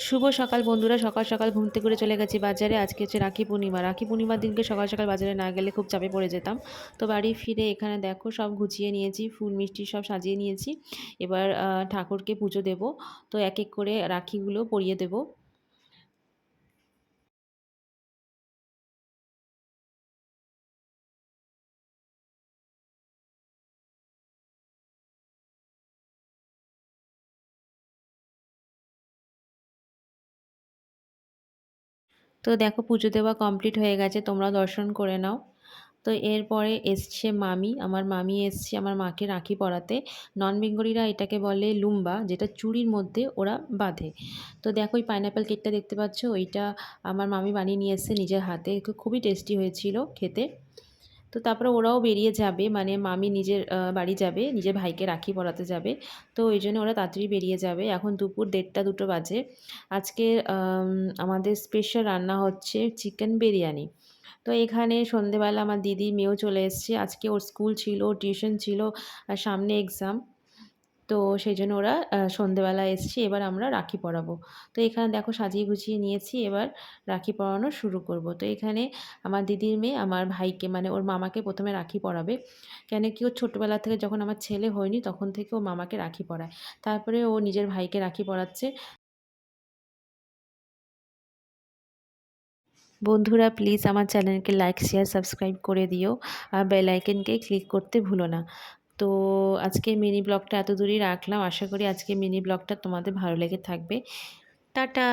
শুভ সকাল বন্ধুরা, সকাল সকাল ঘুম থেকে উঠে চলে গেছি বাজারে। আজকে হচ্ছে রাখি পূর্ণিমা। রাখি পূর্ণিমার দিনকে সকাল সকাল বাজারে না গেলে খুব চাপে পড়ে যেতাম। তো বাড়ি ফিরে এখানে দেখো সব গুছিয়ে নিয়েছি, ফুল মিষ্টি সব সাজিয়ে নিয়েছি। এবার ঠাকুরকে পুজো দেব। তো এক এক করে রাখিগুলো পরিয়ে দেব। তো দেখো পুজো দেওয়া কমপ্লিট হয়ে গেছে, তোমরাও দর্শন করে নাও। তো এরপরে এসছে মামি, আমার মামি এসছে আমার মাকে রাখি পরাতে। নন বেঙ্গলিরা এটাকে বলে লুম্বা, যেটা চুড়ির মধ্যে ওরা বাঁধে। তো দেখো ওই পাইনাপেল কেকটা দেখতে পাচ্ছ, ওইটা আমার মামি বানিয়ে নিয়ে এসছে নিজের হাতে, খুবই টেস্টি হয়েছিল খেতে। তো তারপরে ওরাও বেরিয়ে যাবে, মানে মামি নিজের বাড়ি যাবে, নিজের ভাইকে রাখি পরাতে যাবে। তো ওই জন্য ওরা তাড়াতাড়ি বেরিয়ে যাবে। এখন দুপুর 1:30-2টো বাজে। আজকে আমাদের স্পেশাল রান্না হচ্ছে চিকেন বিরিয়ানি। তো এখানে সন্ধেবেলা আমার দিদির মেয়েও চলে এসছে। আজকে ওর স্কুল ছিল, টিউশন ছিল, আর সামনে এক্সাম। তো সেই জন্য ওরা সন্ধেবেলা এসছে। এবার আমরা রাখি পরাবো। তো এখানে দেখো সাজিয়ে গুছিয়ে নিয়েছি, এবার রাখি পরানো শুরু করব। তো এখানে আমার দিদির মেয়ে আমার ভাইকে, মানে ওর মামাকে প্রথমে রাখি পরাবে। কেন কি, ওর ছোটোবেলা থেকে যখন আমার ছেলে হয়নি তখন থেকে ও মামাকে রাখি পরায়। তারপরে ও নিজের ভাইকে রাখি পরাচ্ছে। বন্ধুরা প্লিজ আমার চ্যানেলকে লাইক শেয়ার সাবস্ক্রাইব করে দিও, আর বেল আইকনকে ক্লিক করতে ভুলো না। তো আজকে মিনি ব্লগটা এত দূরই রাখলাম। আশা করি আজকে মিনি ব্লগটা তোমাদের ভালো লেগে থাকবে। টাটা।